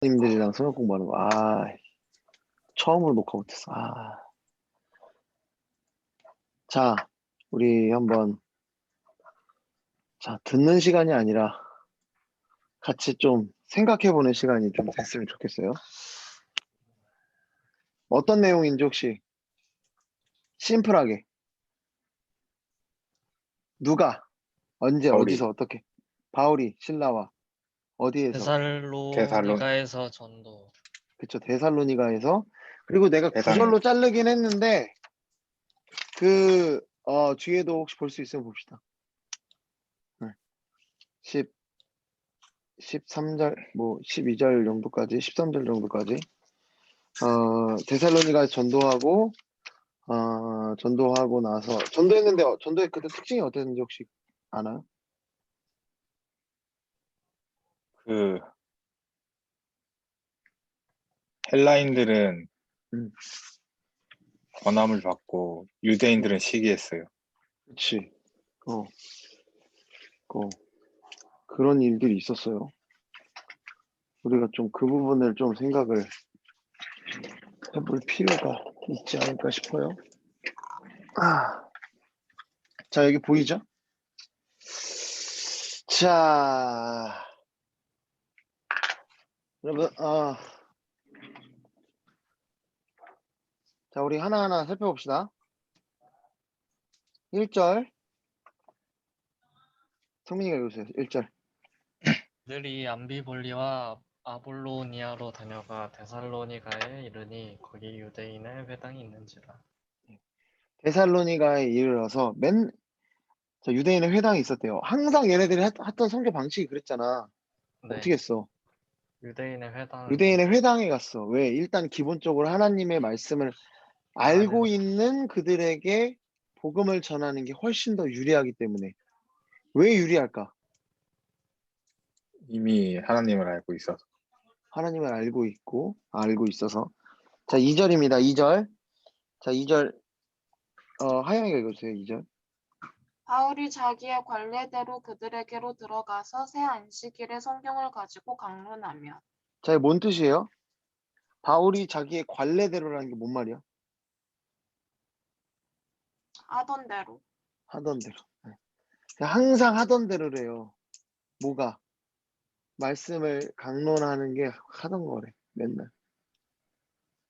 님들이랑 성역 공부하는 거. 처음으로 녹화 못했어. 자, 우리 한번, 자, 듣는 시간이 아니라 같이 좀 생각해보는 시간이 좀 됐으면 좋겠어요. 어떤 내용인지 혹시 심플하게 누가, 언제, 바울이 어디서, 어떻게, 바울이, 신라와 어디에서, 데살로 데살로니가에서 전도. 그쵸, 데살로니가에서, 그리고 내가 회당에 구절로 자르긴 했는데, 뒤에도 혹시 볼 수 있으면 봅시다. 네. 13절, 12절 정도까지, 13절 정도까지. 데살로니가에서 전도하고 나서, 전도했는데, 전도의 그때 특징이 어땠는지 혹시 아나요? 그 헬라인들은 음, 권함을 받고 유대인들은 시기했어요. 그치. 어, 그런 일들이 있었어요. 우리가 좀 그 부분을 좀 생각을 해볼 필요가 있지 않을까 싶어요. 자, 여기 보이죠? 자, 여러분, 자, 우리 하나하나 살펴봅시다. 1절, 성민이가 읽어주세요. 1절. 그들이 암비볼리와 아볼로니아로 다녀가 데살로니가에 이르니 거기 유대인의 회당이 있는지라. 데살로니가에 이르러서 자, 유대인의 회당이 있었대요. 항상 얘네들이 했던 선교 방식이 그랬잖아. 네, 어떻게 했어? 유대인의 회당을 유대인의 가서 회당에 갔어. 왜? 일단 기본적으로 하나님의 말씀을 알고 아는. 있는 그들에게 복음을 전하는 게 훨씬 더 유리하기 때문에. 왜 유리할까? 이미 하나님을 알고 있어서. 하나님을 알고 있어서. 자, 2절입니다. 2절. 자, 2절, 하영이가 읽어주세요. 2절. 바울이 자기의 관례대로 그들에게로 들어가서 새 안식일에 성경을 가지고 강론하며. 자, 이게 뭔 뜻이에요? 바울이 자기의 관례대로라는 게 뭔 말이야? 하던 대로. 하던 대로. 네. 항상 하던 대로래요. 뭐가? 말씀을 강론하는 게 하던 거래. 맨날.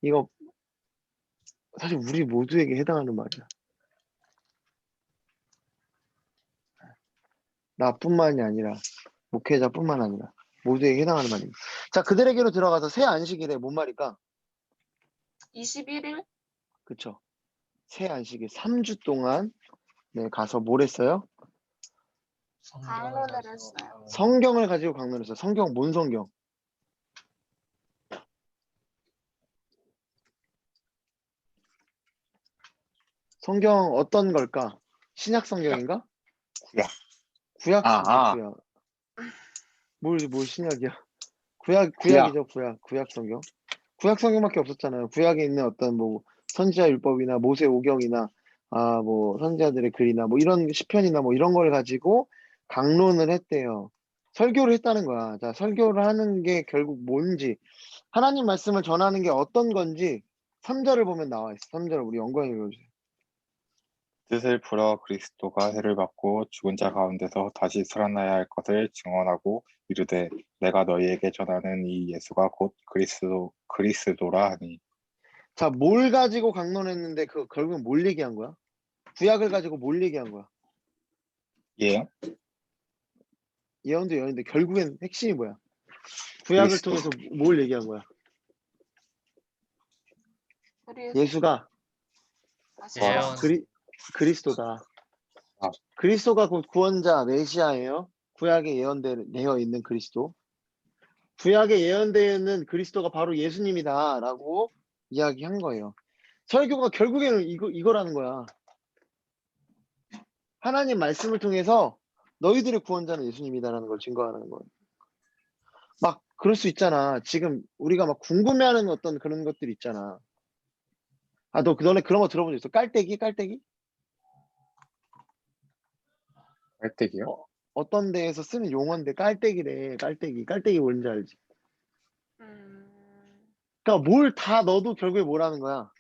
이거 사실 우리 모두에게 해당하는 말이야. 나뿐만이 아니라 목회자뿐만 아니라 모두에게 해당하는 말입니다. 자, 그들에게로 들어가서 새 안식일에 뭔 말일까? 21일 그쵸? 새 안식일 3주 동안 가서 뭘 했어요? 강론을 했어요. 성경을 가지고 강론했어요. 성경 뭔 성경? 성경 어떤 걸까? 신약 성경인가? 구약. 구약 성경, 아, 구약. 뭘 신약이야? 구약. 구약이죠, 구약. 구약 성경. 구약 성경밖에 없었잖아요. 구약에 있는 어떤 선지자 율법이나 모세 오경이나 선지자들의 글이나 이런 시편이나 이런 걸 가지고 강론을 했대요. 설교를 했다는 거야. 자, 설교를 하는 게 결국 뭔지, 하나님 말씀을 전하는 게 어떤 건지 3절을 보면 나와 있어. 3절 우리 영광이 읽어주세요. 뜻을 풀어 그리스도가 해를 받고 죽은 자 가운데서 다시 살아나야 할 것을 증언하고 이르되 내가 너희에게 전하는 이 예수가 곧 그리스도라 하니. 자, 뭘 가지고 강론했는데 결국은 뭘 얘기한 거야? 구약을 가지고 뭘 얘기한 거야? 예, 예언도 예언인데 결국엔 핵심이 뭐야? 구약을 그리스도. 통해서 뭘 얘기한 거야? 그리스 예수가 다시 와라. 예언. 살아나. 그리스도다. 아. 그리스도가 곧 구원자 메시아예요. 구약에 예언되어 있는 그리스도. 구약에 예언되어 있는 그리스도가 바로 예수님이다라고 이야기한 거예요. 설교가 결국에는 이거라는 거야. 하나님 말씀을 통해서 너희들의 구원자는 예수님이다라는 걸 증거하는 거예요. 막 그럴 수 있잖아. 지금 우리가 막 궁금해하는 어떤 그런 것들 있잖아. 너네 그런 거 들어본 적 있어? 깔때기? 깔때기? 깔때기요? 어떤 데에서 쓰는 용어인데 깔때기래. 깔때기. 깔때기 뭔지 알지? 그러니까 뭘 다 넣어도 결국에 뭐라는 거야?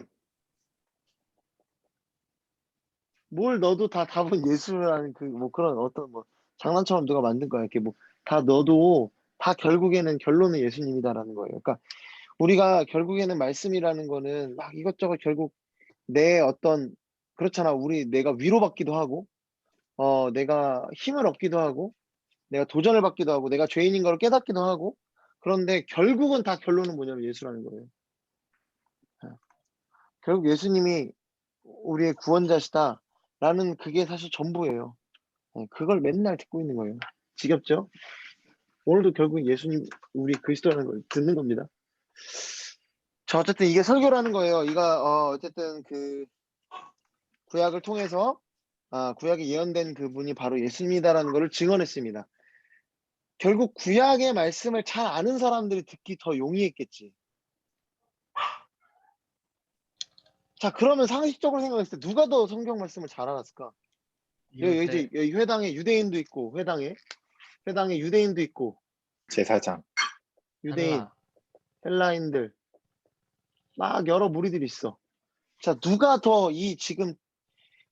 뭘 넣어도 다 답은 예수라는 그 뭐 그런 어떤 뭐 장난처럼 누가 만든 거야. 이렇게 뭐 다 넣어도 다 결국에는 결론은 예수님이다라는 거예요. 그러니까 우리가 결국에는 말씀이라는 거는 막 이것저것 결국 내 어떤 그렇잖아. 내가 위로받기도 하고 내가 힘을 얻기도 하고 내가 도전을 받기도 하고 내가 죄인인 걸 깨닫기도 하고 그런데 결국은 다 결론은 뭐냐면 예수라는 거예요. 결국 예수님이 우리의 구원자시다라는 그게 사실 전부예요. 그걸 맨날 듣고 있는 거예요. 지겹죠? 오늘도 결국 예수님 우리 그리스도라는 걸 듣는 겁니다. 자, 어쨌든 이게 설교라는 거예요. 이가 어쨌든 그 구약을 통해서 구약에 예언된 그분이 바로 예수님이다라는 것을 증언했습니다. 결국 구약의 말씀을 잘 아는 사람들이 듣기 더 용이했겠지. 자, 그러면 상식적으로 생각했을 때 누가 더 성경 말씀을 잘 알았을까? 여기 회당에 유대인도 있고 회당에 유대인도 있고 제사장. 유대인, 헬라인들 막 여러 무리들이 있어. 자, 누가 더 지금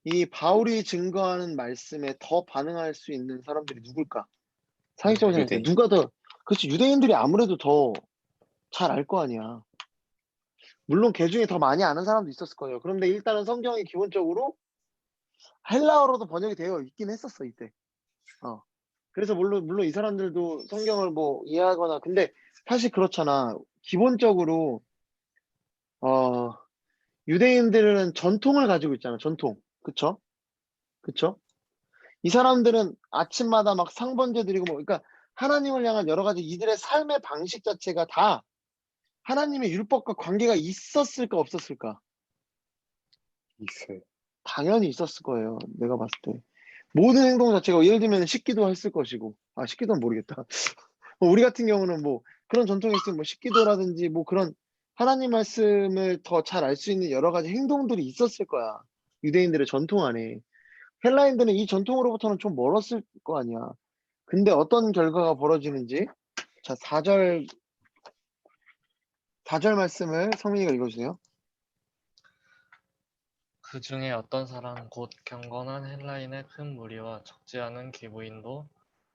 이 바울이 증거하는 말씀에 더 반응할 수 있는 사람들이 누굴까? 상식적으로 생각해. 유대인. 누가 더, 그렇지, 유대인들이 아무래도 더 잘 알 거 아니야. 물론 걔 중에 더 많이 아는 사람도 있었을 거예요. 그런데 일단은 성경이 기본적으로 헬라어로도 번역이 되어 있긴 했었어, 이때. 그래서 물론 이 사람들도 성경을 뭐 이해하거나, 근데 사실 그렇잖아. 기본적으로, 유대인들은 전통을 가지고 있잖아, 전통. 그쵸? 그쵸? 이 사람들은 아침마다 막 상번제 드리고 뭐, 그러니까 하나님을 향한 여러 가지 이들의 삶의 방식 자체가 다 하나님의 율법과 관계가 있었을까 없었을까? 있어요. 당연히 있었을 거예요. 내가 봤을 때. 모든 행동 자체가 예를 들면 씻기도 했을 것이고, 씻기도는 모르겠다. 우리 같은 경우는 뭐 그런 전통이 있으면 뭐 씻기도라든지 뭐 그런 하나님 말씀을 더 잘 알 수 있는 여러 가지 행동들이 있었을 거야. 유대인들의 전통 안에. 헬라인들은 이 전통으로부터는 좀 멀었을 거 아니야. 근데 어떤 결과가 벌어지는지 자 4절 말씀을 성민이가 읽어주세요. 그 중에 어떤 사람 곧 경건한 헬라인의 큰 무리와 적지 않은 기부인도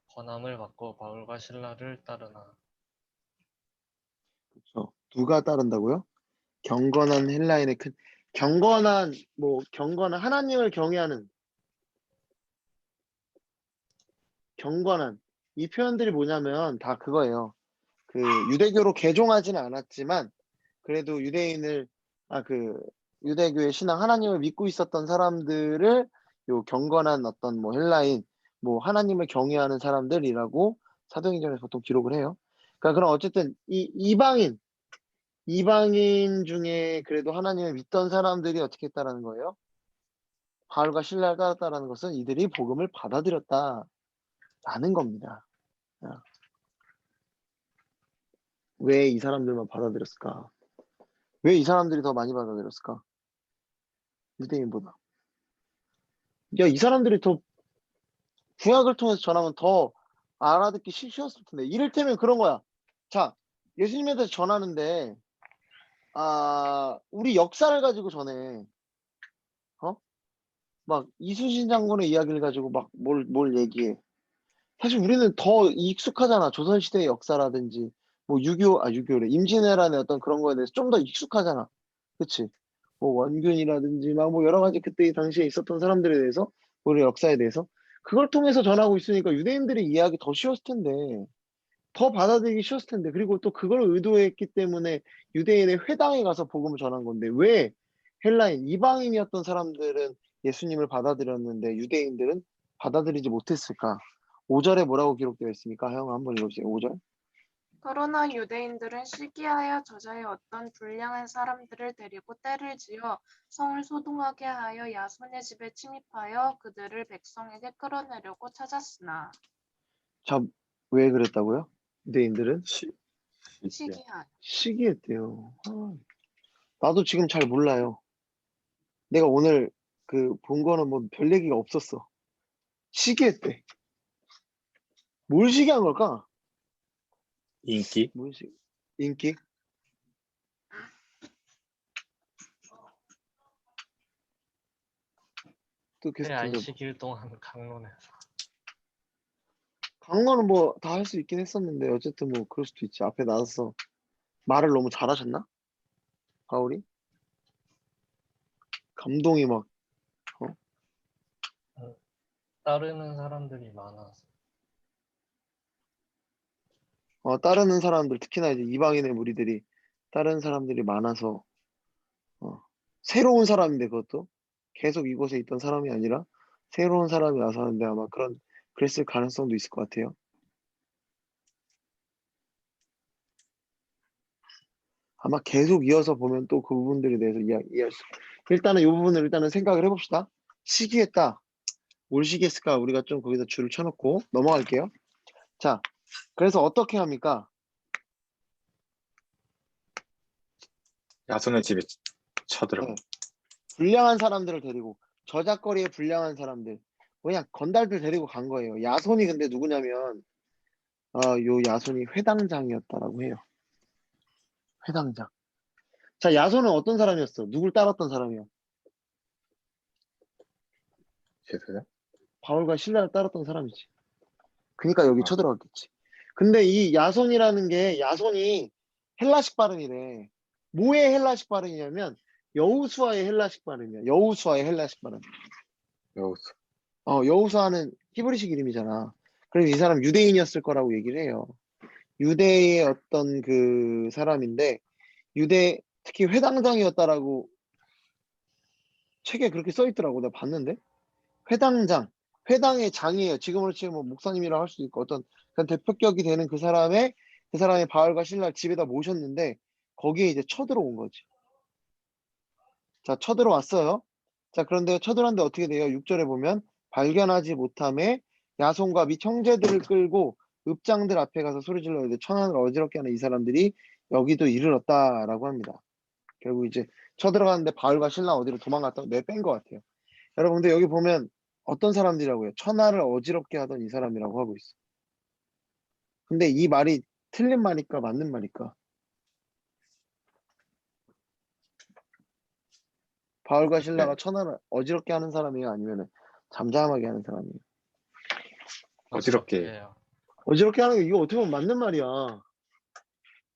권함을 받고 바울과 신라를 따르나. 그렇죠. 누가 따른다고요? 경건한 헬라인의 큰 경건한 하나님을 경외하는 경건한 이 표현들이 뭐냐면 다 그거예요. 그 유대교로 개종하지는 않았지만 그래도 유대교의 신앙 하나님을 믿고 있었던 사람들을 요 경건한 어떤 뭐 헬라인 뭐 하나님을 경외하는 사람들이라고 사도행전에서 보통 기록을 해요. 그러니까 그럼 어쨌든 이 이방인 중에 그래도 하나님을 믿던 사람들이 어떻게 했다라는 거예요? 바울과 신라를 따랐다라는 것은 이들이 복음을 받아들였다라는 겁니다. 왜 이 사람들만 받아들였을까? 왜 이 사람들이 더 많이 받아들였을까? 유대인보다. 야, 이 사람들이 더 구약을 통해서 전하면 더 알아듣기 쉬웠을 텐데. 이를테면 그런 거야. 자, 예수님에 대해서 전하는데, 우리 역사를 가지고 전해. 막 이순신 장군의 이야기를 가지고 막 뭘 얘기해. 사실 우리는 더 익숙하잖아. 조선시대의 역사라든지, 뭐 6.25래. 임진왜란의 어떤 그런 거에 대해서 좀 더 익숙하잖아. 그치? 뭐 원균이라든지 막 뭐 여러 가지 그때 당시에 있었던 사람들에 대해서, 우리 역사에 대해서. 그걸 통해서 전하고 있으니까 유대인들의 이해하기 더 쉬웠을 텐데, 더 받아들이기 쉬웠을 텐데, 그리고 또 그걸 의도했기 때문에 유대인의 회당에 가서 복음을 전한 건데, 왜 헬라인, 이방인이었던 사람들은 예수님을 받아들였는데 유대인들은 받아들이지 못했을까? 5절에 뭐라고 기록되어 있습니까? 형 한번 읽어주세요. 5절. 그러나 유대인들은 시기하여 저자의 어떤 불량한 사람들을 데리고 때를 지어 성을 소동하게 하여 야손의 집에 침입하여 그들을 백성에게 끌어내려고 찾았으나 자, 왜 그랬다고요? 유대인들은 시기하여 시기했대요. 나도 지금 잘 몰라요. 내가 오늘 본 거는 뭐 별 얘기가 없었어. 시기했대. 뭘 시기한 걸까? 인기. 뭘 시? 인기? 또 계속 새 던져봐. 안식일 동안 강론해서. 강건은 뭐 다 할 수 있긴 했었는데 어쨌든 뭐 그럴 수도 있지. 앞에 나서서 말을 너무 잘하셨나? 바울이? 감동이 막 따르는 사람들이 많아서. 따르는 사람들 특히나 이제 이방인의 무리들이 따르는 사람들이 많아서 새로운 사람인데 그것도 계속 이곳에 있던 사람이 아니라 새로운 사람이 와서 하는데 아마 그랬을 가능성도 있을 것 같아요. 아마 계속 이어서 보면 또 그 부분들에 대해서 이해할 수. 일단은 이 부분을 일단은 생각을 해봅시다. 시기했다. 뭘 시기했을까? 우리가 좀 거기다 줄을 쳐놓고 넘어갈게요. 자, 그래서 어떻게 합니까? 야손의 집에 쳐들어가. 네. 불량한 사람들을 데리고 저작거리에 불량한 사람들 그냥 건달들 데리고 간 거예요. 야손이 근데 누구냐면 요 야손이 회당장이었다라고 해요. 회당장. 자, 야손은 어떤 사람이었어? 누굴 따랐던 사람이야? 죄송해요. 바울과 신라를 따랐던 사람이지. 그러니까 여기 아. 쳐들어갔겠지. 근데 이 야손이라는 게 야손이 헬라식 발음이래. 뭐의 헬라식 발음이냐면 여우수아의 헬라식 발음이야. 여우수아의 헬라식 발음. 여우수. 여우수아는 히브리식 이름이잖아. 그래서 이 사람 유대인이었을 거라고 얘기를 해요. 유대의 어떤 그 사람인데 특히 회당장이었다라고 책에 그렇게 써 있더라고. 내가 봤는데 회당장, 회당의 장이에요. 지금으로 치면 뭐 목사님이라고 할 수도 있고 어떤 그런 대표격이 되는 그 사람의 바울과 신라를 집에다 모셨는데 거기에 이제 쳐들어온 거지. 자, 쳐들어왔어요. 자, 그런데 쳐들어왔는데 어떻게 돼요? 6절에 보면 발견하지 못함에 야손과 및 형제들을 끌고 읍장들 앞에 가서 소리질러야 돼. 천안을 어지럽게 하는 이 사람들이 여기도 이르렀다라고 합니다. 결국 이제 쳐들어갔는데 바울과 신라 어디로 도망갔다고 내뺀 것 같아요. 여러분들 여기 보면 어떤 사람들이라고요? 천하를 어지럽게 하던 이 사람이라고 하고 있어. 근데 이 말이 틀린 말일까 맞는 말일까? 바울과 신라가 천하를 어지럽게 하는 사람이에요? 아니면 잠잠하게 하는 사람이에요? 어지럽게. 해요. 어지럽게 하는 게 이거 어떻게 보면 맞는 말이야.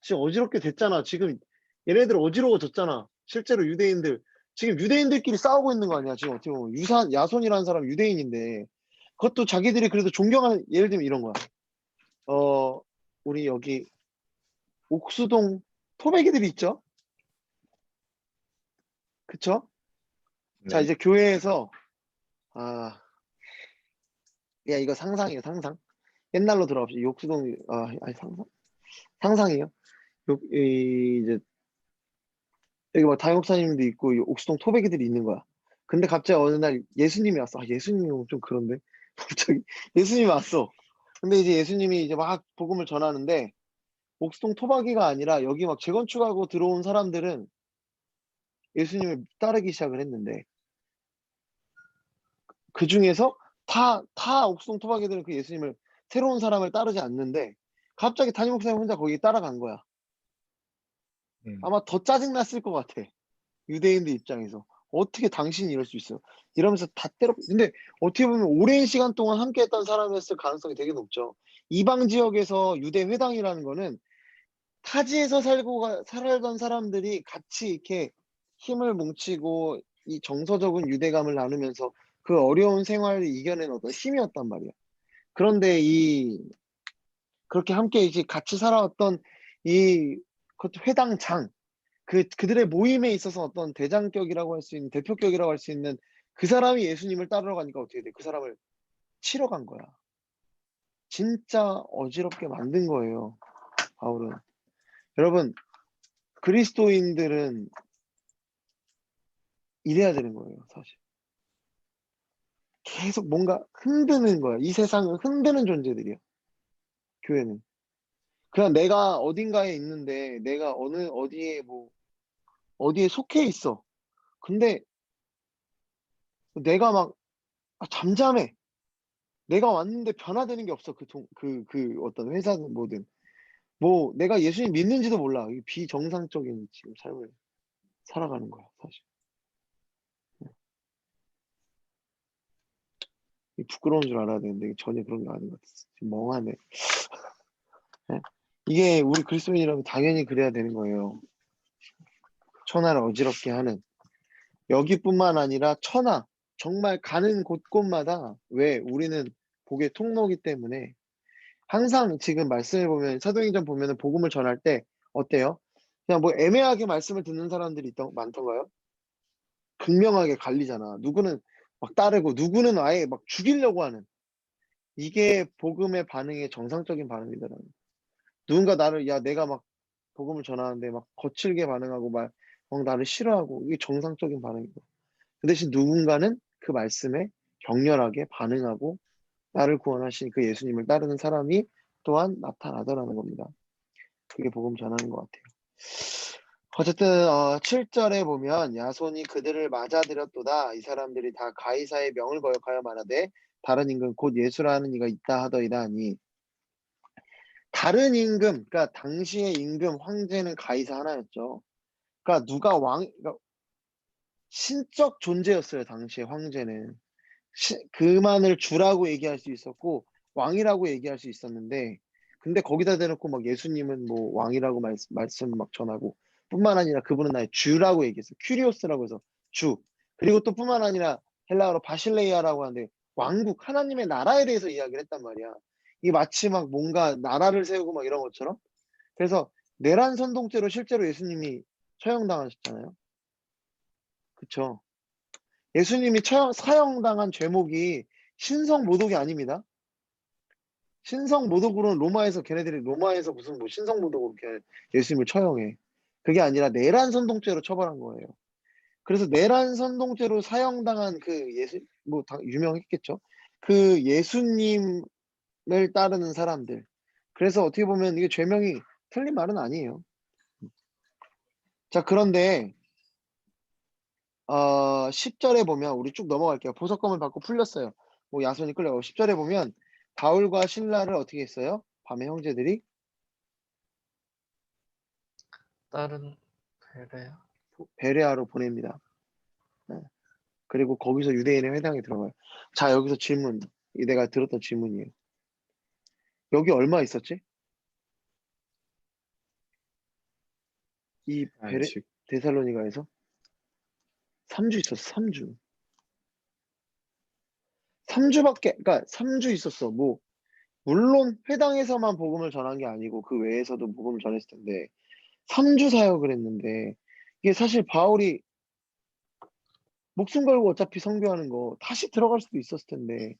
지금 어지럽게 됐잖아. 지금 얘네들 어지러워졌잖아. 실제로 유대인들. 지금 유대인들끼리 싸우고 있는 거 아니야. 지금 어떻게 보면 야손이라는 사람 유대인인데 그것도 자기들이 그래도 존경하는 예를 들면 이런 거야. 우리 여기 옥수동 토백이들이 있죠? 그쵸? 자, 네. 이제 교회에서 야 이거 상상이에요. 상상. 옛날로 돌아갑시다. 이 옥수동 아니 상상이에요. 이제 여기 막 담임목사님도 있고 이 옥수동 토백이들이 있는 거야. 근데 갑자기 어느 날 예수님이 왔어. 예수님이 좀 그런데 갑자기 예수님이 왔어. 근데 이제 예수님이 이제 막 복음을 전하는데 옥수동 토박이가 아니라 여기 막 재건축하고 들어온 사람들은 예수님을 따르기 시작을 했는데 그 중에서 다 옥수동 토박이들은 그 예수님을 새로운 사람을 따르지 않는데 갑자기 담임 목사님 혼자 거기 따라간 거야. 아마 더 짜증났을 것 같아. 유대인들 입장에서. 어떻게 당신이 이럴 수 있어? 이러면서 다 근데 어떻게 보면 오랜 시간 동안 함께 했던 사람이었을 가능성이 되게 높죠. 이방 지역에서 유대 회당이라는 거는 타지에서 살던 사람들이 같이 이렇게 힘을 뭉치고 이 정서적인 유대감을 나누면서 그 어려운 생활을 이겨낸 어떤 힘이었단 말이야. 그런데 그렇게 함께 이제 같이 살아왔던 그것도 회당장, 그들의 모임에 있어서 어떤 대장격이라고 할 수 있는, 대표격이라고 할 수 있는 그 사람이 예수님을 따르러 가니까 어떻게 돼? 그 사람을 치러 간 거야. 진짜 어지럽게 만든 거예요, 바울은. 여러분, 그리스도인들은 이래야 되는 거예요, 사실. 계속 뭔가 흔드는 거야. 이 세상을 흔드는 존재들이야, 교회는. 그냥 내가 어딘가에 있는데, 내가 어디에 속해 있어. 근데 내가 막 잠잠해. 내가 왔는데 변화되는 게 없어. 그 어떤 회사든 뭐든. 뭐 내가 예수님 믿는지도 몰라. 이 비정상적인 지금 삶을 살아가는 거야, 사실. 이 부끄러운 줄 알아야 되는데 이게 전혀 그런 게 아닌 것 같았어. 지금 멍하네. 예? 이게 우리 그리스도인이라면 당연히 그래야 되는 거예요. 천하를 어지럽게 하는. 여기뿐만 아니라 천하, 정말 가는 곳곳마다 왜 우리는 복의 통로이기 때문에 항상 지금 말씀해 보면 사도행전 보면은 복음을 전할 때 어때요? 그냥 뭐 애매하게 말씀을 듣는 사람들이 많던가요? 극명하게 갈리잖아. 누구는 막 따르고 누구는 아예 막 죽이려고 하는. 이게 복음의 반응의 정상적인 반응이더라고요. 누군가 나를 야 내가 막 복음을 전하는데 막 거칠게 반응하고 막 나를 싫어하고 이게 정상적인 반응이고 그 대신 누군가는 그 말씀에 격렬하게 반응하고 나를 구원하신 그 예수님을 따르는 사람이 또한 나타나더라는 겁니다. 그게 복음 전하는 것 같아요. 어쨌든 7절에 보면 야손이 그들을 맞아들였도다. 이 사람들이 다 가이사의 명을 거역하여 말하되 다른 임금 곧 예수라 하는 이가 있다 하더이다 하니 다른 임금 그러니까 당시의 임금 황제는 가이사 하나였죠. 그러니까 누가 그러니까 신적 존재였어요. 당시의 황제는 그만을 주라고 얘기할 수 있었고 왕이라고 얘기할 수 있었는데 근데 거기다 대놓고 막 예수님은 뭐 왕이라고 말씀 막 전하고 뿐만 아니라 그분은 나의 주라고 얘기했어요. 큐리오스라고 해서 주. 그리고 또 뿐만 아니라 헬라어로 바실레이아라고 하는데 왕국 하나님의 나라에 대해서 이야기를 했단 말이야. 이게 마치 막 뭔가 나라를 세우고 막 이런 것처럼. 그래서 내란 선동죄로 실제로 예수님이 처형당하셨잖아요. 그쵸? 예수님이 사형당한 죄목이 신성모독이 아닙니다. 신성모독으로는 걔네들이 로마에서 무슨 뭐 신성모독으로 예수님을 처형해. 그게 아니라 내란 선동죄로 처벌한 거예요. 그래서 내란 선동죄로 사형당한 그 유명했겠죠. 그 예수님을 따르는 사람들. 그래서 어떻게 보면 이게 죄명이 틀린 말은 아니에요. 자, 그런데 10절에 보면 우리 쭉 넘어갈게요. 보석검을 받고 풀렸어요. 뭐 야손이 끌려가고 10절에 보면 바울과 신라를 어떻게 했어요? 밤에 형제들이 다른 베레아 베레아로 보냅니다. 네. 그리고 거기서 유대인의 회당에 들어가요. 자, 여기서 질문. 이 내가 들었던 질문이에요. 여기 얼마 있었지? 이 안식. 데살로니가에서 3주 있었어. 3주. 3주밖에 그러니까 3주 있었어. 뭐 물론 회당에서만 복음을 전한 게 아니고 그 외에서도 복음을 전했을 텐데 3주 사역을 했는데 이게 사실 바울이 목숨 걸고 어차피 선교하는 거 다시 들어갈 수도 있었을 텐데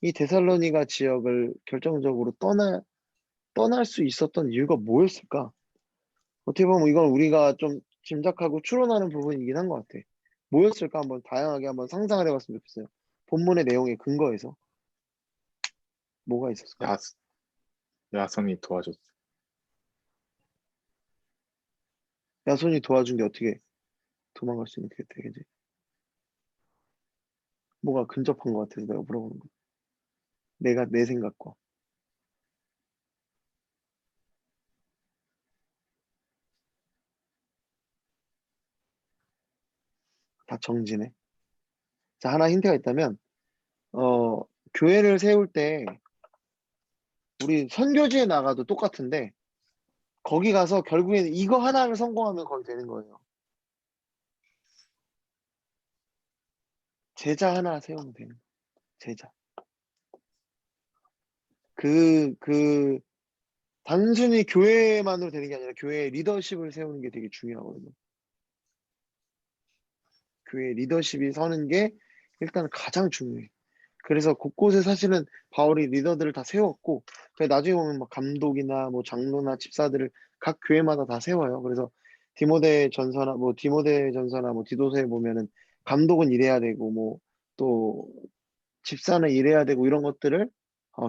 이 데살로니가 지역을 결정적으로 떠날 수 있었던 이유가 뭐였을까? 어떻게 보면 이건 우리가 좀 짐작하고 추론하는 부분이긴 한 것 같아. 뭐였을까? 한번 다양하게 한번 상상을 해봤으면 좋겠어요. 본문의 내용에 근거해서 뭐가 있었을까? 야, 야손이 도와줬어. 야손이 도와준 게 어떻게 도망갈 수 있는 게 되겠지? 뭐가 근접한 것 같아서 내가 물어보는 거. 내가 내 생각과 다 정지네. 자, 하나 힌트가 있다면 교회를 세울 때 우리 선교지에 나가도 똑같은데 거기 가서 결국에는 이거 하나를 성공하면 거기 되는 거예요. 제자 하나 세우면 되는 거예요. 제자. 그 단순히 교회만으로 되는 게 아니라 교회의 리더십을 세우는 게 되게 중요하거든요. 교회의 리더십이 서는 게 일단 가장 중요해. 그래서 곳곳에 사실은 바울이 리더들을 다 세웠고, 나중에 보면 막 감독이나 뭐 장로나 집사들을 각 교회마다 다 세워요. 그래서 디모데 전서나 뭐 디도서에 보면은 감독은 이래야 되고, 뭐 또 집사는 이래야 되고 이런 것들을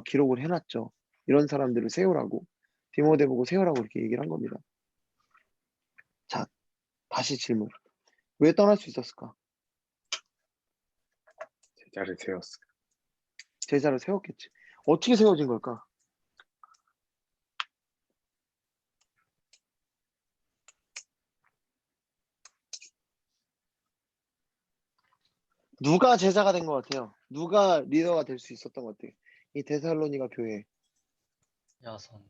기록을 해놨죠. 이런 사람들을 세우라고 디모데 보고 세우라고 이렇게 얘기를 한 겁니다. 자, 다시 질문. 왜 떠날 수 있었을까? 제자를 세웠어. 제자를 세웠겠지. 어떻게 세워진 걸까? 누가 제자가 된 것 같아요? 누가 리더가 될 수 있었던 것 같아요? 이 데살로니가 교회. 야손.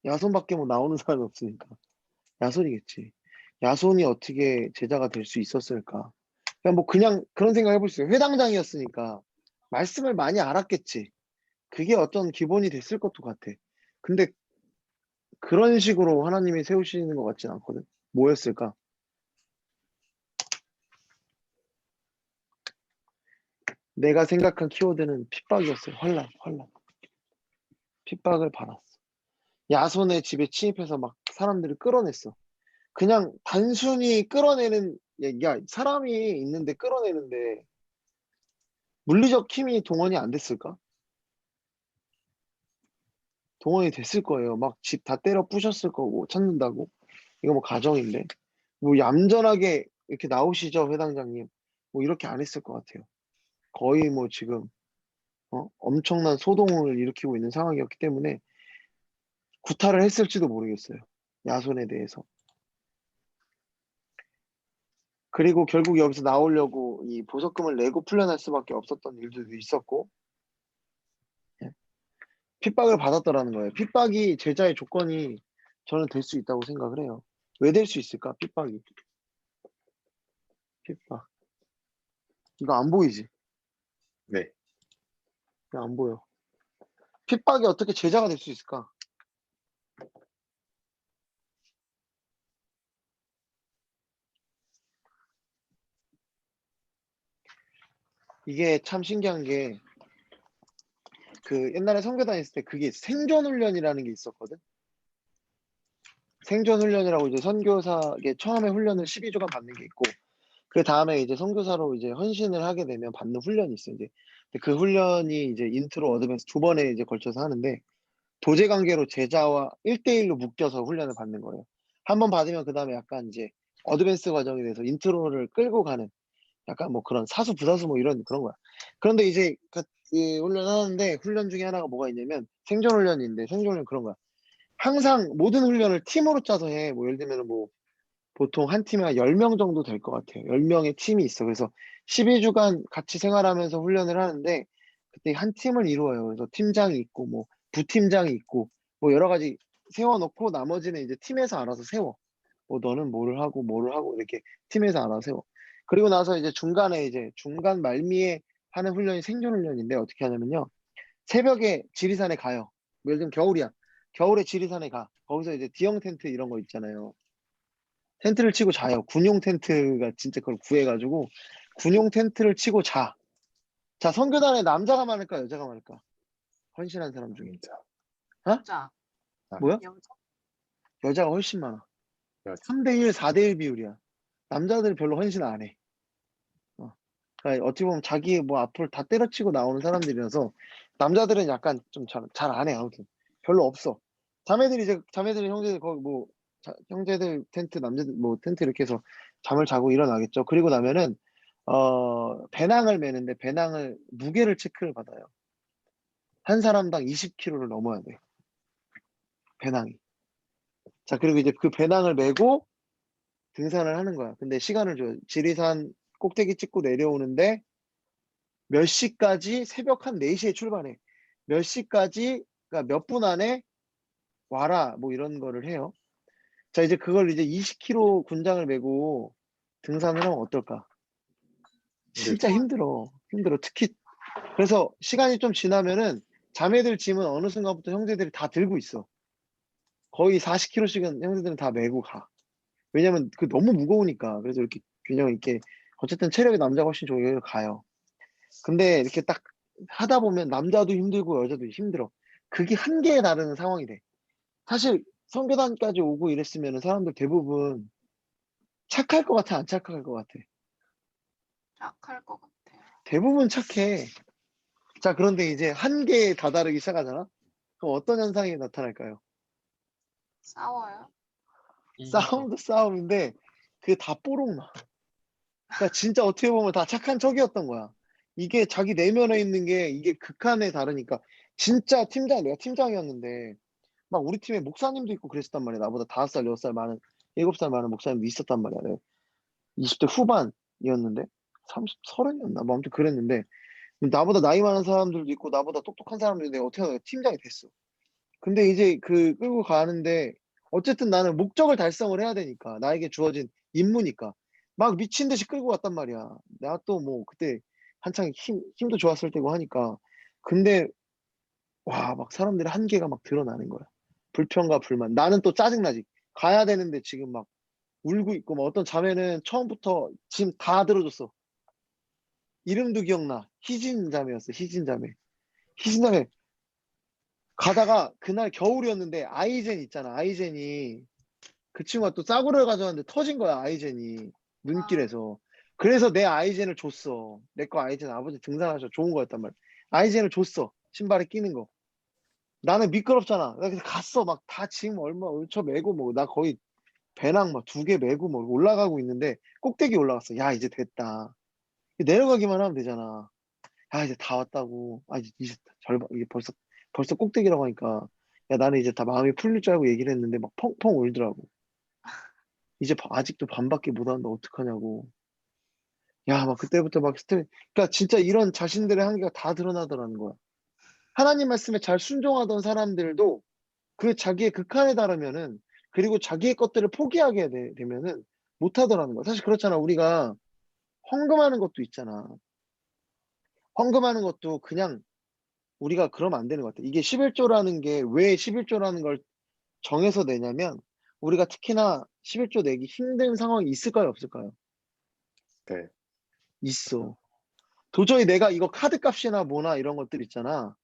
야손밖에 뭐 나오는 사람이 없으니까. 야손이겠지. 야손이 어떻게 제자가 될 수 있었을까? 그냥 뭐 그냥 그런 생각 해볼 수 있어요. 회당장이었으니까 말씀을 많이 알았겠지. 그게 어떤 기본이 됐을 것도 같아. 근데 그런 식으로 하나님이 세우시는 것 같진 않거든. 뭐였을까? 내가 생각한 키워드는 핍박이었어요. 환란. 핍박을 받았어. 야손의 집에 침입해서 막 사람들을 끌어냈어. 그냥 단순히 끌어내는, 야, 사람이 있는데 끌어내는데 물리적 힘이 동원이 안 됐을까? 동원이 됐을 거예요. 막 집 다 때려 부셨을 거고, 찾는다고. 이거 뭐 가정인데. 뭐 얌전하게 이렇게 나오시죠, 회당장님. 뭐 이렇게 안 했을 것 같아요. 거의 뭐 지금, 엄청난 소동을 일으키고 있는 상황이었기 때문에 구타를 했을지도 모르겠어요. 야손에 대해서. 그리고 결국 여기서 나오려고 이 보석금을 내고 풀려날 수밖에 없었던 일들도 있었고, 예. 핍박을 받았더라는 거예요. 핍박이 제자의 조건이 저는 될 수 있다고 생각을 해요. 왜 될 수 있을까? 핍박이. 핍박. 이거 안 보이지? 네. 이거 안 보여. 핍박이 어떻게 제자가 될 수 있을까? 이게 참 신기한 게, 그 옛날에 선교 다녔을 때 그게 생존 훈련이라는 게 있었거든. 생존 훈련이라고 이제 선교사에 처음에 훈련을 12주간 받는 게 있고, 그 다음에 이제 선교사로 이제 헌신을 하게 되면 받는 훈련이 있어요. 이제 근데 그 훈련이 이제 인트로 어드밴스 두 번에 이제 걸쳐서 하는데, 도제 관계로 제자와 1대1로 묶여서 훈련을 받는 거예요. 한 번 받으면 그 다음에 약간 이제 어드밴스 과정에 대해서 인트로를 끌고 가는 약간 뭐 그런 사수 부사수 뭐 이런 그런 거야. 그런데 이제 이 훈련하는데 훈련 중에 하나가 뭐가 있냐면 생존 훈련인데 생존 훈련 그런 거야. 항상 모든 훈련을 팀으로 짜서 해. 뭐 예를 들면 뭐 보통 한 팀에 한 10명 정도 될 것 같아요. 10명의 팀이 있어. 그래서 12주간 같이 생활하면서 훈련을 하는데 그때 한 팀을 이루어요. 그래서 팀장이 있고 뭐 부팀장이 있고 뭐 여러 가지 세워놓고 나머지는 이제 팀에서 알아서 세워. 뭐 너는 뭐를 하고 이렇게 팀에서 알아서 세워. 그리고 나서 이제 중간에 이제 중간 말미에 하는 훈련이 생존 훈련인데 어떻게 하냐면요. 새벽에 지리산에 가요. 뭐 예를 들면 겨울이야. 겨울에 지리산에 가. 거기서 이제 D형 텐트 이런 거 있잖아요. 텐트를 치고 자요. 군용 텐트가 진짜 그걸 구해가지고 군용 텐트를 치고 자. 자, 선교단에 남자가 많을까 여자가 많을까? 헌신한 사람 중에. 어? 자, 뭐야? 여자. 여자가 훨씬 많아. 여자. 3대1, 4대1 비율이야. 남자들이 별로 헌신 안 해. 그러니까 어찌 보면 자기 뭐 앞을 다 때려치고 나오는 사람들이라서 남자들은 약간 좀 잘 안 해. 아무튼 별로 없어. 자매들이 형제들 거기 뭐 형제들 텐트 남자들 뭐 텐트 이렇게 해서 잠을 자고 일어나겠죠. 그리고 나면은 배낭을 매는데 배낭을 무게를 체크를 받아요. 한 사람당 20kg를 넘어야 돼. 배낭이. 자, 그리고 이제 그 배낭을 메고 등산을 하는 거야. 근데 시간을 줘요. 지리산 꼭대기 찍고 내려오는데 몇 시까지 새벽 한 4시에 출발해. 몇 시까지 그러니까 몇 분 안에 와라 뭐 이런 거를 해요. 자, 이제 그걸 이제 20kg 군장을 메고 등산을 하면 어떨까? 진짜 힘들어. 힘들어. 특히 그래서 시간이 좀 지나면은 자매들 짐은 어느 순간부터 형제들이 다 들고 있어. 거의 40kg씩은 형제들은 다 메고 가. 왜냐면 그 너무 무거우니까. 그래서 이렇게 균형 있게 어쨌든 체력이 남자가 훨씬 좋게 가요. 근데 이렇게 딱 하다 보면 남자도 힘들고 여자도 힘들어. 그게 한계에 다르는 상황이 돼. 사실 선교단까지 오고 이랬으면 사람들 대부분 착할 것 같아, 안 착할 것 같아? 약할 것 같아요. 대부분 착해. 자, 그런데 이제 한계에 다다르기 시작하잖아? 그럼 어떤 현상이 나타날까요? 싸워요. 이기죠. 싸움도 싸움인데 그게 다 뽀록나. 그러니까 진짜 어떻게 보면 다 착한 척이었던 거야. 이게 자기 내면에 있는 게 이게 극한에 다르니까 진짜 내가 팀장이었는데 막 우리 팀에 목사님도 있고 그랬었단 말이야. 나보다 5살, 6살 많은, 7살 많은 목사님도 있었단 말이야. 20대 후반이었는데. 30, 30이었나? 뭐 아무튼 그랬는데 나보다 나이 많은 사람들도 있고 나보다 똑똑한 사람들도 내가 어떻게 하다가 팀장이 됐어. 근데 이제 그 끌고 가는데 어쨌든 나는 목적을 달성을 해야 되니까 나에게 주어진 임무니까 막 미친 듯이 끌고 갔단 말이야. 내가 또 뭐 그때 한창 힘도 좋았을 때고 하니까 근데 와 막 사람들의 한계가 막 드러나는 거야. 불평과 불만. 나는 또 짜증나지. 가야 되는데 지금 막 울고 있고 막 어떤 자매는 처음부터 짐 다 들어줬어. 이름도 기억나. 희진 자매였어. 희진 자매. 희진 자매 가다가 그날 겨울이었는데 아이젠 있잖아. 아이젠이 그 친구가 또 싸구려를 가져왔는데 터진 거야. 아이젠이 아, 눈길에서. 그래서 내 아이젠을 줬어. 내 거 아이젠 아버지 등산하셔 좋은 거였단 말이야. 아이젠을 줬어. 신발에 끼는 거. 나는 미끄럽잖아. 나 그래서 갔어. 막 다 지금 얼마 얼쳐 매고 뭐 나 거의 배낭 막 2개 메고 뭐 올라가고 있는데 꼭대기 올라갔어. 야 이제 됐다. 내려가기만 하면 되잖아. 아 이제 다 왔다고. 아 이제 절반 이게 벌써 꼭대기라고 하니까 야 나는 이제 다 마음이 풀릴 줄 알고 얘기를 했는데 막 펑펑 울더라고. 이제 아직도 반밖에 못 하는데 어떡하냐고. 야 막 그때부터 막 스트레스. 그러니까 진짜 이런 자신들의 한계가 다 드러나더라는 거야. 하나님 말씀에 잘 순종하던 사람들도 그 자기의 극한에 달하면은 그리고 자기의 것들을 포기하게 되면은 못 하더라는 거야. 사실 그렇잖아. 우리가 헌금하는 것도 있잖아. 헌금하는 것도 그냥 우리가 그러면 안 되는 것 같아. 이게 11조라는 게 왜 11조라는 걸 정해서 내냐면 우리가 특히나 11조 내기 힘든 상황이 있을까요? 없을까요? 네. 있어. 도저히 내가 이거 카드 값이나 뭐나 이런 것들 있잖아.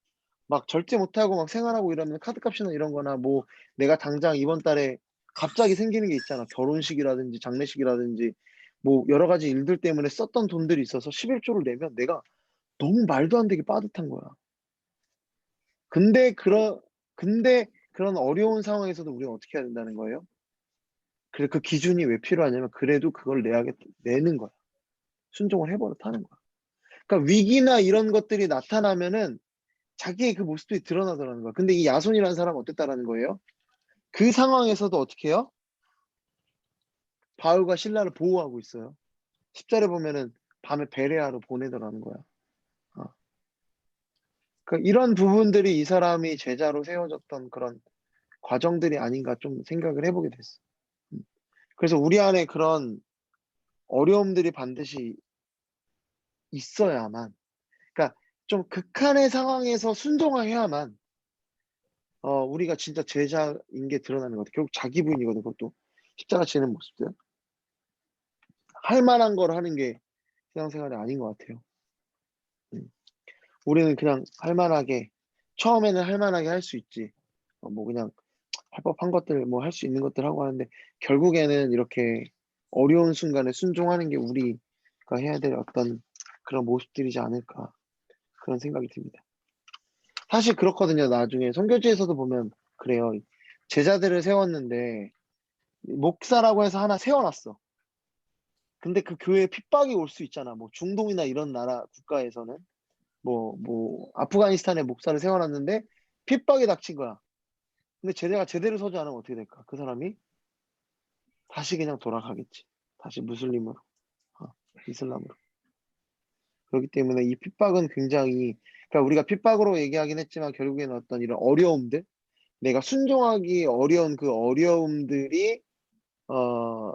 막 절제 못하고 막 생활하고 이러면 카드 값이나 이런 거나 뭐 내가 당장 이번 달에 갑자기 생기는 게 있잖아. 결혼식이라든지 장례식이라든지 뭐 여러 가지 일들 때문에 썼던 돈들이 있어서 11조를 내면 내가 너무 말도 안 되게 빠듯한 거야. 근데 그런 어려운 상황에서도 우리가 어떻게 해야 된다는 거예요? 그래 그 기준이 왜 필요하냐면 그래도 그걸 내는 거야. 순종을 해버렸다는 거야. 그러니까 위기나 이런 것들이 나타나면은 자기의 그 모습들이 드러나더라는 거야. 근데 이 야손이라는 사람은 어땠다라는 거예요? 그 상황에서도 어떻게 해요? 바울과 신라를 보호하고 있어요. 10절에 보면은 밤에 베레아로 보내더라는 거야. 어. 그러니까 이런 부분들이 이 사람이 제자로 세워졌던 그런 과정들이 아닌가 좀 생각을 해보게 됐어. 음. 그래서 우리 안에 그런 어려움들이 반드시 있어야만, 그러니까 좀 극한의 상황에서 순종해야만, 우리가 진짜 제자인 게 드러나는 것 같아. 결국 자기 부인이거든, 그것도. 십자가 지는 모습들. 할 만한 걸 하는 게 신앙생활이 아닌 것 같아요. 음. 우리는 그냥 할 만하게, 처음에는 할 만하게 할 수 있지. 뭐 그냥 할 법한 것들, 뭐 할 수 있는 것들 하고 하는데, 결국에는 이렇게 어려운 순간에 순종하는 게 우리가 해야 될 어떤 그런 모습들이지 않을까. 그런 생각이 듭니다. 사실 그렇거든요. 나중에 선교지에서도 보면 그래요. 제자들을 세웠는데 목사라고 해서 하나 세워놨어. 근데 그 교회에 핍박이 올 수 있잖아. 뭐 중동이나 이런 나라 국가에서는 뭐 아프가니스탄에 목사를 세워놨는데 핍박이 닥친 거야. 근데 제자가 제대로 서지 않으면 어떻게 될까? 그 사람이 다시 그냥 돌아가겠지. 다시 무슬림으로, 어, 이슬람으로. 그렇기 때문에 이 핍박은 굉장히, 그러니까 우리가 핍박으로 얘기하긴 했지만 결국에는 어떤 이런 어려움들, 내가 순종하기 어려운 그 어려움들이 어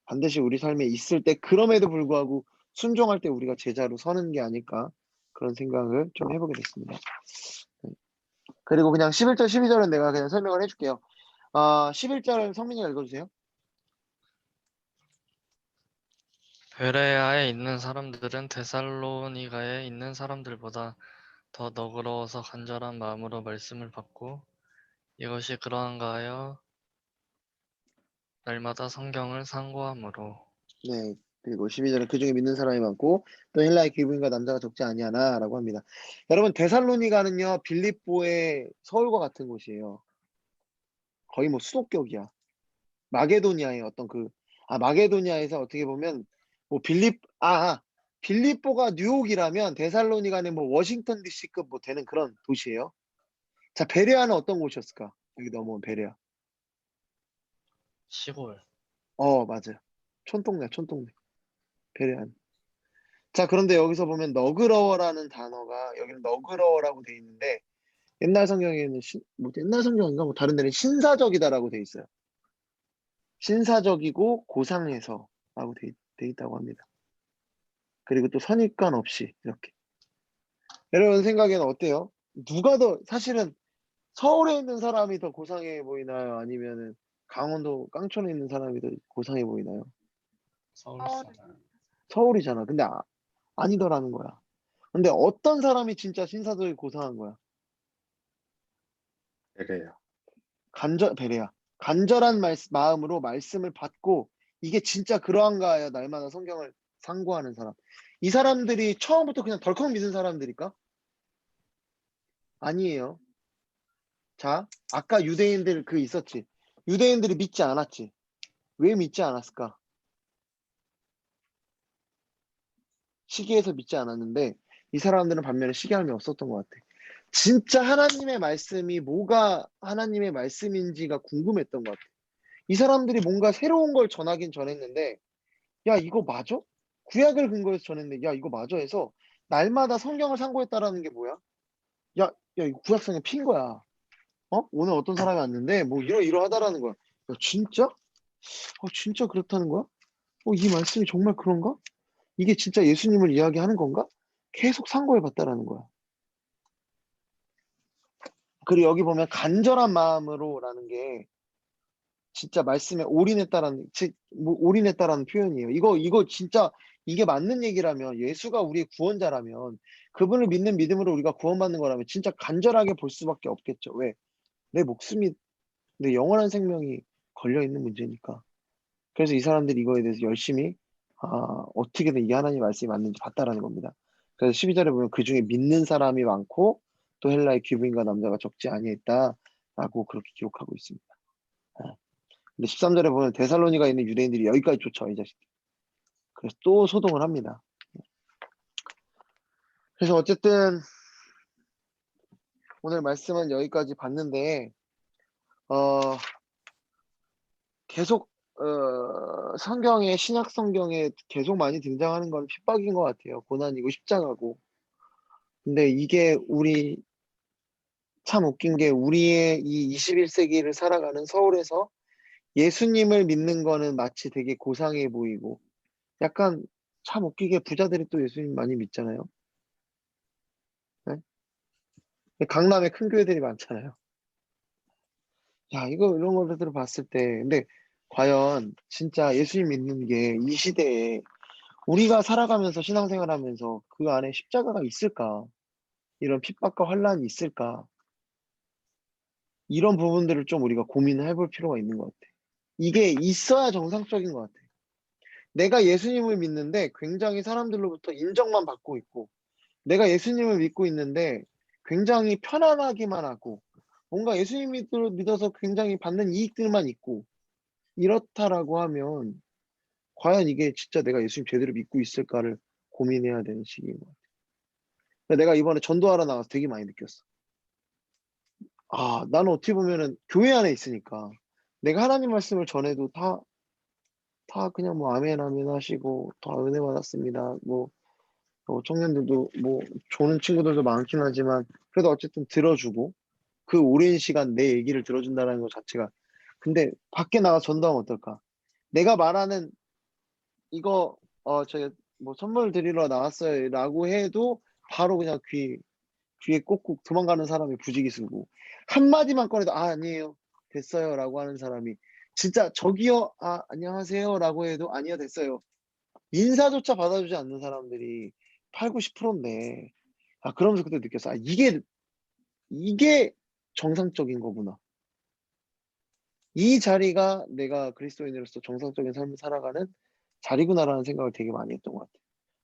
반드시 우리 삶에 있을 때 그럼에도 불구하고 순종할 때 우리가 제자로 서는 게 아닐까 그런 생각을 좀 해보게 됐습니다. 네. 그리고 그냥 11절 12절은 내가 그냥 설명을 해줄게요. 11절 성민이가 읽어주세요. 베레아에 있는 사람들은 데살로니가에 있는 사람들보다 더 너그러워서 간절한 마음으로 말씀을 받고 이것이 그러한가 하여 날마다 성경을 상고하므로. 네. 그리고 12절은 그 중에 믿는 사람이 많고 또 헬라의 귀부인과 남자가 적지 아니하나라고 합니다. 여러분 데살로니가는요 빌립보의 서울과 같은 곳이에요. 거의 뭐 수도격이야. 마게도니아의 어떤 마게도니아에서 어떻게 보면 뭐 빌립보가 뉴욕이라면 데살로니가는 뭐 워싱턴 DC급 뭐 되는 그런 도시예요. 자, 베레아는 어떤 곳이었을까? 여기 넘어온 베레아. 시골. 맞아요. 촌동네. 베레아는. 자, 그런데 여기서 보면 너그러워라는 단어가 여기는 너그러워라고 돼 있는데 옛날 성경에는 뭐 옛날 성경인가 뭐 다른 데는 신사적이다라고 돼 있어요. 신사적이고 고상해서라고 돼 있다고 합니다. 그리고 또 선입관 없이 이렇게. 여러분 생각에는 어때요? 누가 더 사실은 서울에 있는 사람이 더 고상해 보이나요? 아니면은 강원도 깡촌에 있는 사람이 더 고상해 보이나요? 서울 서울. 사람. 서울이잖아. 근데 아니더라는 거야. 근데 어떤 사람이 진짜 신사적이고 고상한 거야? 그래요. 베레야. 간절한 마음으로 말씀을 받고 이게 진짜 그러한가요? 날마다 성경을 상고하는 사람. 이 사람들이 처음부터 그냥 덜컥 믿은 사람들일까? 아니에요. 자, 아까 유대인들 있었지. 유대인들이 믿지 않았지. 왜 믿지 않았을까? 시기에서 믿지 않았는데 이 사람들은 반면에 시기함이 없었던 것 같아. 진짜 하나님의 말씀이 뭐가 하나님의 말씀인지가 궁금했던 것 같아. 이 사람들이 뭔가 새로운 걸 전하긴 전했는데 야 이거 맞아? 구약을 근거해서 전했는데 야 이거 맞아 해서 날마다 성경을 상고했다라는 게 뭐야? 야 이거 구약 성경 핀 거야. 오늘 어떤 사람이 왔는데 뭐 이러하다라는 거야. 야 진짜? 진짜 그렇다는 거야? 이 말씀이 정말 그런가? 이게 진짜 예수님을 이야기하는 건가? 계속 상고해 봤다라는 거야. 그리고 여기 보면 간절한 마음으로라는 게 진짜 말씀에 올인했다라는 뭐 올인했다라는 표현이에요. 이거 진짜 이게 맞는 얘기라면 예수가 우리의 구원자라면 그분을 믿는 믿음으로 우리가 구원받는 거라면 진짜 간절하게 볼 수밖에 없겠죠. 왜? 내 목숨이 내 영원한 생명이 걸려 있는 문제니까. 그래서 이 사람들이 이거에 대해서 열심히 어떻게든 이 하나님 말씀이 맞는지 봤다라는 겁니다. 그래서 12절에 보면 그 중에 믿는 사람이 많고 또 헬라의 귀부인과 남자가 적지 아니했다라고 그렇게 기록하고 있습니다. 근데 13절에 보면 데살로니가 있는 유대인들이 여기까지 쫓아와 이 자식들. 그래서 또 소동을 합니다. 그래서 어쨌든 오늘 말씀은 여기까지 봤는데 계속 성경에 신약 성경에 계속 많이 등장하는 건 핍박인 것 같아요. 고난이고 십자가고. 근데 이게 우리 참 웃긴 게 우리의 이 21세기를 살아가는 서울에서 예수님을 믿는 거는 마치 되게 고상해 보이고 약간 참 웃기게 부자들이 또 예수님 많이 믿잖아요. 네? 강남에 큰 교회들이 많잖아요. 야, 이런 것들을 봤을 때 근데 과연 진짜 예수님 믿는 게 이 시대에 우리가 살아가면서 신앙생활하면서 그 안에 십자가가 있을까? 이런 핍박과 환란이 있을까? 이런 부분들을 좀 우리가 고민을 해볼 필요가 있는 것 같아. 이게 있어야 정상적인 것 같아. 내가 예수님을 믿는데 굉장히 사람들로부터 인정만 받고 있고, 내가 예수님을 믿고 있는데 굉장히 편안하기만 하고, 뭔가 예수님 믿어서 굉장히 받는 이익들만 있고, 이렇다라고 하면, 과연 이게 진짜 내가 예수님 제대로 믿고 있을까를 고민해야 되는 시기인 것 같아. 내가 이번에 전도하러 나가서 되게 많이 느꼈어. 나는 어떻게 보면은 교회 안에 있으니까, 내가 하나님 말씀을 전해도 다 그냥 뭐 아멘 아멘 하시고 다 은혜 받았습니다. 뭐 청년들도 뭐 조는 친구들도 많긴 하지만 그래도 어쨌든 들어주고 그 오랜 시간 내 얘기를 들어준다는 것 자체가 근데 밖에 나가 전도하면 어떨까? 내가 말하는 이거 저기 뭐 선물 드리러 나왔어요라고 해도 바로 그냥 귀에 꽂고 도망가는 사람이 부지기수고 한마디만 꺼내도 아니에요 됐어요라고 하는 사람이 진짜 저기요 안녕하세요라고 해도 아니요 됐어요 인사조차 받아주지 않는 사람들이 8, 90%인데 그러면서 그때 느꼈어. 이게 정상적인 거구나. 이 자리가 내가 그리스도인으로서 정상적인 삶을 살아가는 자리구나라는 생각을 되게 많이 했던 것 같아.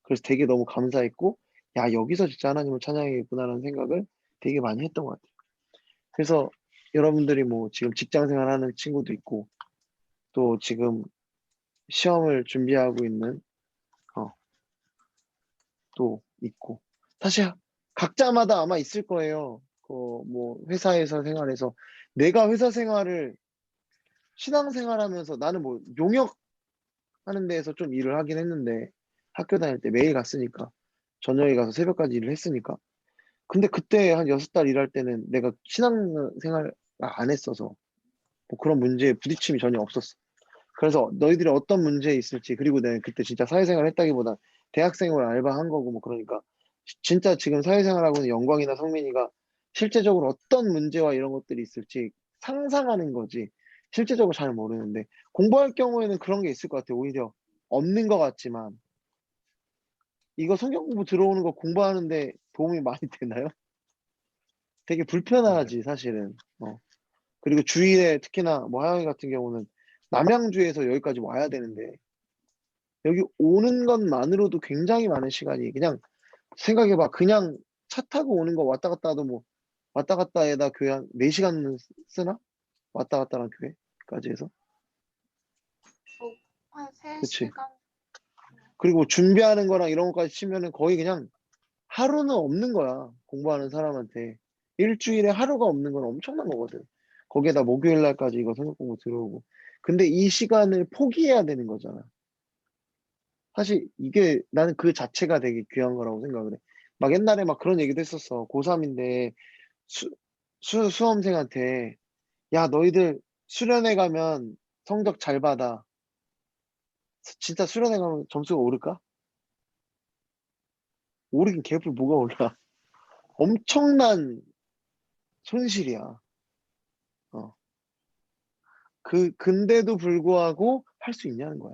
그래서 되게 너무 감사했고 여기서 진짜 하나님을 찬양해야겠구나라는 생각을 되게 많이 했던 것 같아요. 그래서 여러분들이 뭐 지금 직장 생활하는 친구도 있고 또 지금 시험을 준비하고 있는 또 있고 사실 각자마다 아마 있을 거예요. 뭐 회사에서 생활해서 내가 회사 생활을 신앙생활하면서 나는 뭐 용역하는 데에서 좀 일을 하긴 했는데 학교 다닐 때 매일 갔으니까. 저녁에 가서 새벽까지 일을 했으니까. 근데 그때 한 6달 일할 때는 내가 신앙생활 안 했어서 뭐 그런 문제에 부딪힘이 전혀 없었어. 그래서 너희들이 어떤 문제에 있을지, 그리고 내가 그때 진짜 사회생활 했다기보다 대학생으로 알바한 거고 뭐 그러니까 진짜 지금 사회생활하고는 영광이나 성민이가 실제적으로 어떤 문제와 이런 것들이 있을지 상상하는 거지 실제적으로 잘 모르는데, 공부할 경우에는 그런 게 있을 것 같아. 오히려 없는 것 같지만 이거 성경 공부 들어오는 거 공부하는데 도움이 많이 되나요? 되게 네. 불편하지 사실은. 그리고 주일에 특히나 뭐 하영이 같은 경우는 남양주에서 여기까지 와야 되는데 여기 오는 것만으로도 굉장히 많은 시간이, 그냥 생각해봐. 그냥 차 타고 오는 거 왔다 갔다 하도 뭐 왔다 갔다에다 교회 한 4시간은 쓰나? 왔다 갔다랑 교회까지 해서. 한 그치. 3시간. 그리고 준비하는 거랑 이런 것까지 치면은 거의 그냥 하루는 없는 거야. 공부하는 사람한테. 일주일에 하루가 없는 건 엄청난 거거든. 거기에다 목요일 날까지 이거 성경 공부 들어오고. 근데 이 시간을 포기해야 되는 거잖아. 사실 이게 나는 그 자체가 되게 귀한 거라고 생각을 해. 막 옛날에 막 그런 얘기도 했었어. 고3인데 수험생한테 야, 너희들 수련회 가면 성적 잘 받아. 진짜 수련회 가면 점수가 오를까? 오르긴 개뿔 뭐가 올라. 엄청난 손실이야. 어. 근데도 불구하고 할 수 있냐는 거야.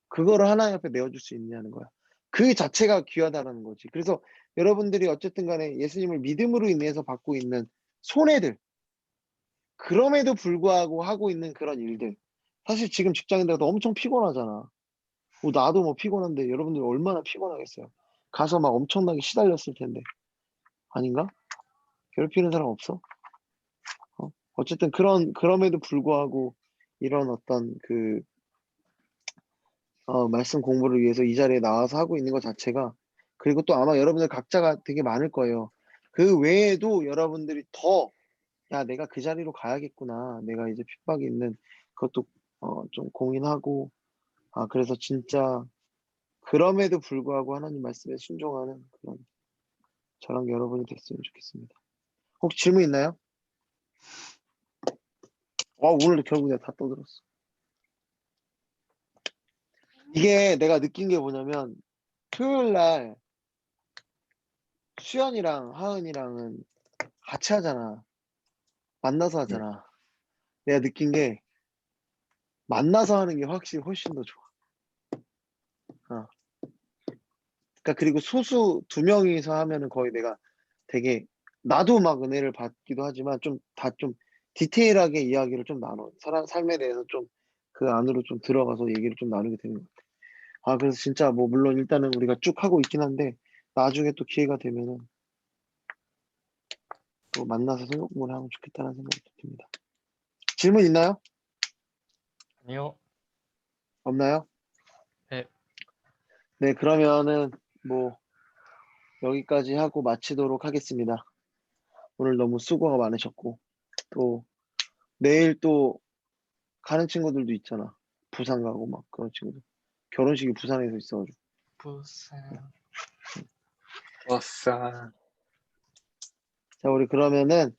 그거를 하나님 앞에 내어줄 수 있냐는 거야. 그 자체가 귀하다라는 거지. 그래서 여러분들이 어쨌든 간에 예수님을 믿음으로 인해서 받고 있는 손해들, 그럼에도 불구하고 하고 있는 그런 일들. 사실 지금 직장인들도 엄청 피곤하잖아. 뭐 나도 뭐 피곤한데 여러분들 얼마나 피곤하겠어요. 가서 막 엄청나게 시달렸을 텐데. 아닌가? 괴롭히는 사람 없어? 어쨌든 그럼에도 불구하고 이런 어떤 말씀 공부를 위해서 이 자리에 나와서 하고 있는 것 자체가, 그리고 또 아마 여러분들 각자가 되게 많을 거예요. 그 외에도 여러분들이 더, 야, 내가 그 자리로 가야겠구나. 내가 이제 핍박이 있는 그것도 좀 공인하고, 그래서 진짜 그럼에도 불구하고 하나님 말씀에 순종하는 그런 저랑 여러분이 됐으면 좋겠습니다. 혹시 질문 있나요? 오늘 결국 내가 다 떠들었어. 이게 내가 느낀 게 뭐냐면 토요일 날 수연이랑 하은이랑은 같이 하잖아. 만나서 네. 하잖아. 내가 느낀 게 만나서 하는 게 확실히 훨씬 더 좋아. 어. 그러니까 그리고 소수 2명이서 하면은 거의 내가 되게, 나도 막 은혜를 받기도 하지만 좀 좀 디테일하게 이야기를 좀 나눠. 삶에 대해서 좀 그 안으로 좀 들어가서 얘기를 좀 나누게 되는 것 같아. 그래서 진짜 뭐 물론 일단은 우리가 쭉 하고 있긴 한데 나중에 또 기회가 되면은 또 만나서 성경 공부를 하면 좋겠다는 생각이 듭니다. 질문 있나요? 아니요. 없나요? 네. 네, 그러면은 뭐 여기까지 하고 마치도록 하겠습니다. 오늘 너무 수고가 많으셨고, 또 내일 또 가는 친구들도 있잖아. 부산 가고 막 그런 친구들. 결혼식이 부산에서 있어가지고. 부산. 아싸. 자, 우리 그러면은